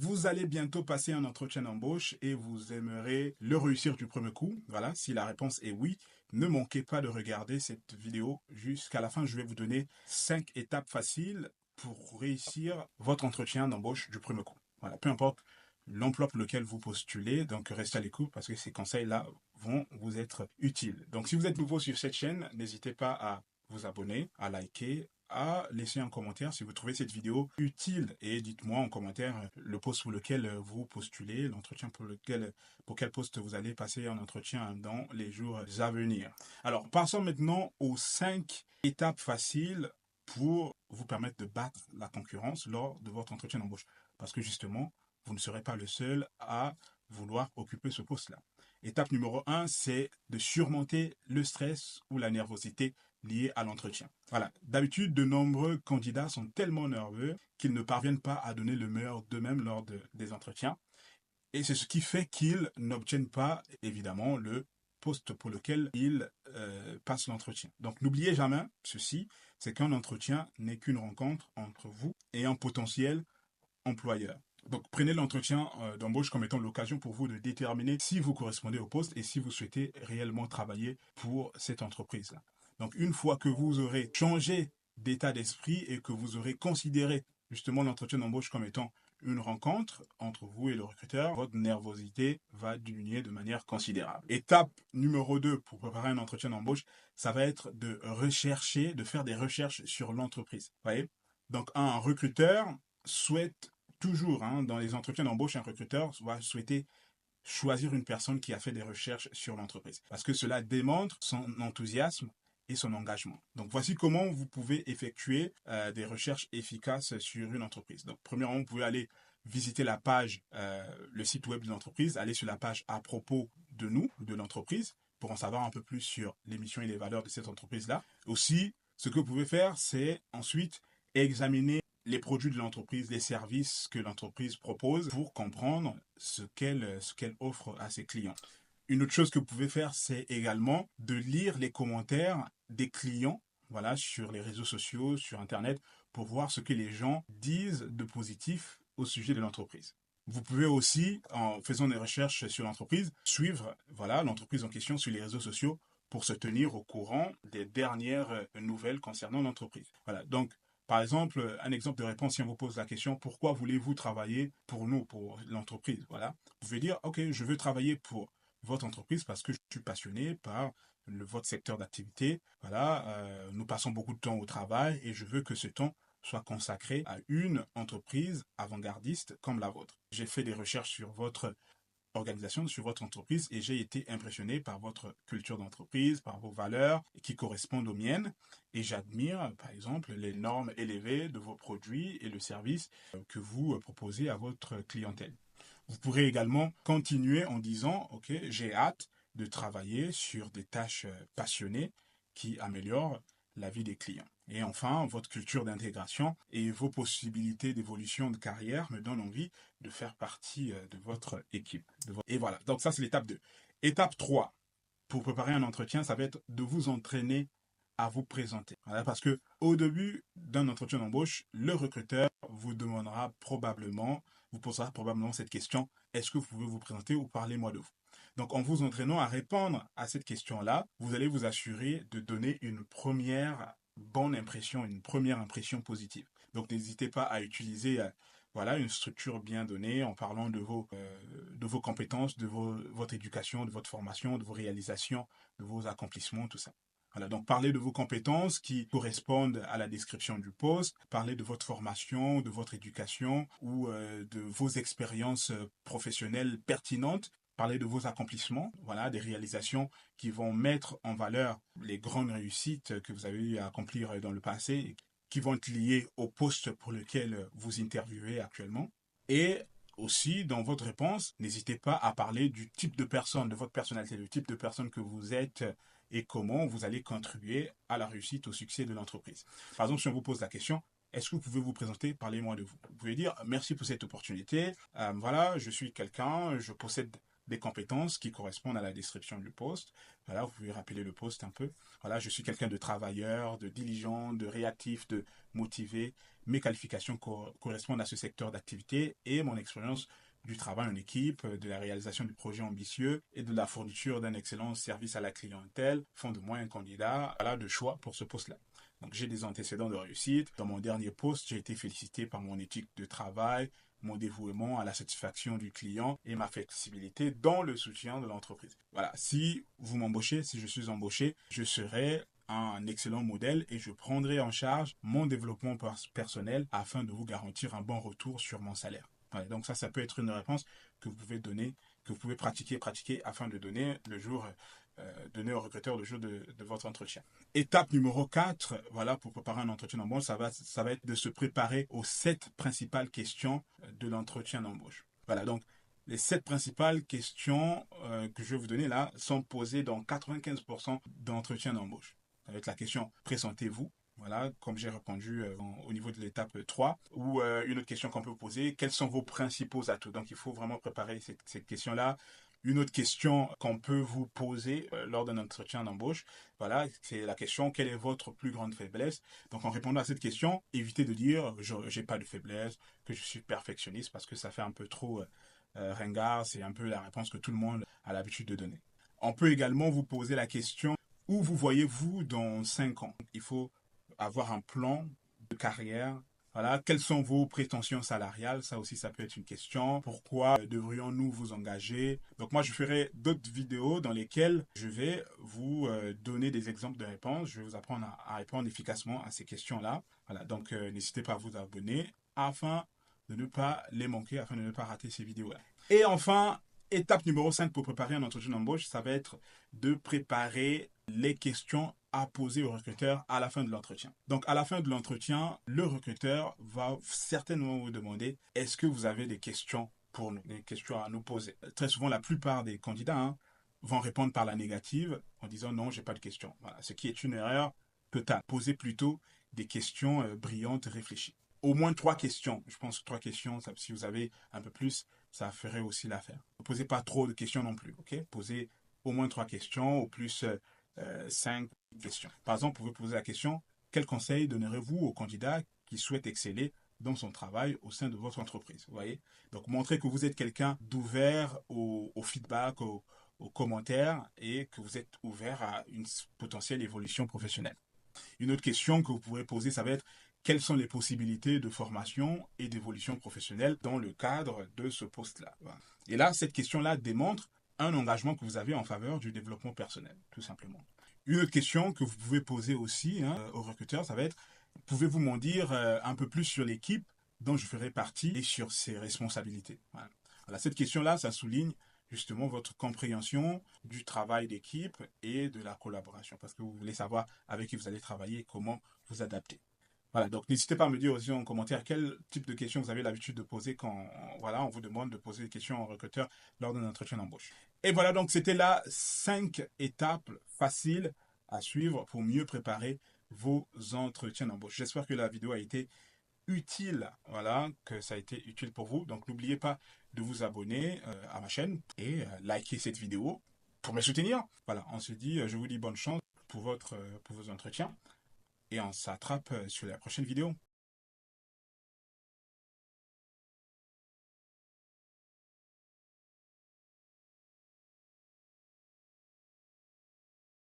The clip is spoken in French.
Vous allez bientôt passer un entretien d'embauche et vous aimerez le réussir du premier coup. Voilà, si la réponse est oui, ne manquez pas de regarder cette vidéo jusqu'à la fin. Je vais vous donner 5 étapes faciles pour réussir votre entretien d'embauche du premier coup. Voilà, peu importe l'emploi pour lequel vous postulez, donc restez à l'écoute parce que ces conseils-là vont vous être utiles. Donc si vous êtes nouveau sur cette chaîne, n'hésitez pas à vous abonner, à liker, à laisser un commentaire si vous trouvez cette vidéo utile et dites-moi en commentaire le poste pour lequel vous postulez, l'entretien pour quel poste vous allez passer en entretien dans les jours à venir. Alors, passons maintenant aux 5 étapes faciles pour vous permettre de battre la concurrence lors de votre entretien d'embauche. Parce que justement, vous ne serez pas le seul à vouloir occuper ce poste-là. Étape numéro 1, c'est de surmonter le stress ou la nervosité liée à l'entretien. Voilà. D'habitude, de nombreux candidats sont tellement nerveux qu'ils ne parviennent pas à donner le meilleur d'eux-mêmes lors des entretiens. Et c'est ce qui fait qu'ils n'obtiennent pas, évidemment, le poste pour lequel ils passent l'entretien. Donc n'oubliez jamais ceci, c'est qu'un entretien n'est qu'une rencontre entre vous et un potentiel employeur. Donc prenez l'entretien d'embauche comme étant l'occasion pour vous de déterminer si vous correspondez au poste et si vous souhaitez réellement travailler pour cette entreprise-là. Donc une fois que vous aurez changé d'état d'esprit et que vous aurez considéré justement l'entretien d'embauche comme étant une rencontre entre vous et le recruteur, votre nervosité va diminuer de manière considérable. Étape numéro 2 pour préparer un entretien d'embauche, ça va être de rechercher, de faire des recherches sur l'entreprise. Vous voyez? Donc un recruteur souhaite toujours, dans les entretiens d'embauche, un recruteur va souhaiter choisir une personne qui a fait des recherches sur l'entreprise. Parce que cela démontre son enthousiasme et son engagement. Donc voici comment vous pouvez effectuer des recherches efficaces sur une entreprise. Donc premièrement, vous pouvez aller visiter la page, le site web de l'entreprise, aller sur la page à propos de nous, de l'entreprise, pour en savoir un peu plus sur les missions et les valeurs de cette entreprise-là. Aussi, ce que vous pouvez faire, c'est ensuite examiner les produits de l'entreprise, les services que l'entreprise propose pour comprendre ce qu'elle offre à ses clients. Une autre chose que vous pouvez faire, c'est également de lire les commentaires des clients, voilà, sur les réseaux sociaux, sur Internet, pour voir ce que les gens disent de positif au sujet de l'entreprise. Vous pouvez aussi, en faisant des recherches sur l'entreprise, suivre, voilà, l'entreprise en question sur les réseaux sociaux pour se tenir au courant des dernières nouvelles concernant l'entreprise. Voilà, donc par exemple, un exemple de réponse, si on vous pose la question, pourquoi voulez-vous travailler pour nous, pour l'entreprise? Voilà. Vous pouvez dire, OK, je veux travailler pour votre entreprise parce que je suis passionné par votre secteur d'activité. Voilà, nous passons beaucoup de temps au travail et je veux que ce temps soit consacré à une entreprise avant-gardiste comme la vôtre. J'ai fait des recherches sur votre organisation, sur votre entreprise et j'ai été impressionné par votre culture d'entreprise, par vos valeurs qui correspondent aux miennes et j'admire par exemple les normes élevées de vos produits et le service que vous proposez à votre clientèle. Vous pourrez également continuer en disant OK, j'ai hâte de travailler sur des tâches passionnées qui améliorent la vie des clients. Et enfin, votre culture d'intégration et vos possibilités d'évolution de carrière me donnent envie de faire partie de votre équipe. Et voilà, donc ça c'est l'étape 2. Étape 3, pour préparer un entretien, ça va être de vous entraîner à vous présenter. Voilà, parce que au début d'un entretien d'embauche, le recruteur vous posera probablement cette question, est-ce que vous pouvez vous présenter ou parlez-moi de vous? Donc en vous entraînant à répondre à cette question-là, vous allez vous assurer de donner une première bonne impression, une première impression positive. Donc n'hésitez pas à utiliser voilà, une structure bien donnée en parlant de vos compétences, votre éducation, de votre formation, de vos réalisations, de vos accomplissements, tout ça. Voilà, donc parlez de vos compétences qui correspondent à la description du poste, parlez de votre formation, de votre éducation ou de vos expériences professionnelles pertinentes. Parlez de vos accomplissements, voilà, des réalisations qui vont mettre en valeur les grandes réussites que vous avez eu à accomplir dans le passé, qui vont être liées au poste pour lequel vous interviewez actuellement. Et aussi, dans votre réponse, n'hésitez pas à parler du type de personne, de votre personnalité, du type de personne que vous êtes et comment vous allez contribuer à la réussite, au succès de l'entreprise. Par exemple, si on vous pose la question, est-ce que vous pouvez vous présenter? Parlez-moi de vous. Vous pouvez dire merci pour cette opportunité. Voilà, je suis quelqu'un, je possède des compétences qui correspondent à la description du poste. Voilà, vous pouvez rappeler le poste un peu. Voilà, je suis quelqu'un de travailleur, de diligent, de réactif, de motivé. Mes qualifications correspondent à ce secteur d'activité et mon expérience du travail en équipe, de la réalisation du projet ambitieux et de la fourniture d'un excellent service à la clientèle font de moi un candidat de choix pour ce poste-là. Donc j'ai des antécédents de réussite. Dans mon dernier poste, j'ai été félicité par mon éthique de travail, mon dévouement à la satisfaction du client et ma flexibilité dans le soutien de l'entreprise. Voilà, si vous m'embauchez, si je suis embauché, je serai un excellent modèle et je prendrai en charge mon développement personnel afin de vous garantir un bon retour sur mon salaire. Voilà, donc ça peut être une réponse que vous pouvez donner, que vous pouvez pratiquer afin de donner au recruteur le jour de votre entretien. Étape numéro 4, voilà, pour préparer un entretien d'embauche, ça va être de se préparer aux 7 principales questions de l'entretien d'embauche. Voilà, donc les 7 principales questions que je vais vous donner là sont posées dans 95% d'entretiens d'embauche. Avec la question « Présentez-vous ». Voilà, comme j'ai répondu au niveau de l'étape 3. Ou une autre question qu'on peut vous poser, quels sont vos principaux atouts? Donc, il faut vraiment préparer cette question-là. Une autre question qu'on peut vous poser lors d'un entretien d'embauche, voilà, c'est la question, quelle est votre plus grande faiblesse? Donc, en répondant à cette question, évitez de dire, j'ai pas de faiblesse, que je suis perfectionniste, parce que ça fait un peu trop ringard, c'est un peu la réponse que tout le monde a l'habitude de donner. On peut également vous poser la question, où vous voyez-vous dans 5 ans? Il faut avoir un plan de carrière. Voilà, quelles sont vos prétentions salariales? Ça aussi, ça peut être une question. Pourquoi devrions-nous vous engager? Donc moi, je ferai d'autres vidéos dans lesquelles je vais vous donner des exemples de réponses. Je vais vous apprendre à répondre efficacement à ces questions-là. Voilà, donc n'hésitez pas à vous abonner afin de ne pas les manquer, afin de ne pas rater ces vidéos-là. Et enfin, étape numéro 5 pour préparer un entretien d'embauche, ça va être de préparer les questions à poser au recruteur à la fin de l'entretien. Donc, à la fin de l'entretien, le recruteur va certainement vous demander « Est-ce que vous avez des questions pour nous, des questions à nous poser ?» Très souvent, la plupart des candidats vont répondre par la négative en disant « Non, j'ai pas de questions. » Voilà, ce qui est une erreur totale. Posez plutôt des questions brillantes, réfléchies. Au moins 3 questions. Je pense que 3 questions, si vous avez un peu plus, ça ferait aussi l'affaire. Ne posez pas trop de questions non plus, ok? Posez au moins 3 questions, au plus 5 questions. Par exemple, vous pouvez poser la question, quel conseil donnerez-vous au candidat qui souhaite exceller dans son travail au sein de votre entreprise? Vous voyez? Donc, montrez que vous êtes quelqu'un d'ouvert au feedback, aux commentaires et que vous êtes ouvert à une potentielle évolution professionnelle. Une autre question que vous pourrez poser, ça va être quelles sont les possibilités de formation et d'évolution professionnelle dans le cadre de ce poste-là. Voilà. Et là, cette question-là démontre un engagement que vous avez en faveur du développement personnel, tout simplement. Une autre question que vous pouvez poser aussi au recruteur, ça va être pouvez-vous m'en dire un peu plus sur l'équipe dont je ferai partie et sur ses responsabilités? Voilà. Voilà, cette question-là, ça souligne justement votre compréhension du travail d'équipe et de la collaboration, parce que vous voulez savoir avec qui vous allez travailler et comment vous adapter. Voilà, donc n'hésitez pas à me dire aussi en commentaire quel type de questions vous avez l'habitude de poser quand on vous demande de poser des questions au recruteur lors d'un entretien d'embauche. Et voilà, donc c'était là 5 étapes faciles à suivre pour mieux préparer vos entretiens d'embauche. J'espère que la vidéo a été utile, voilà, que ça a été utile pour vous. Donc n'oubliez pas de vous abonner à ma chaîne et liker cette vidéo pour me soutenir. Voilà, je vous dis bonne chance pour vos entretiens et on s'attrape sur la prochaine vidéo.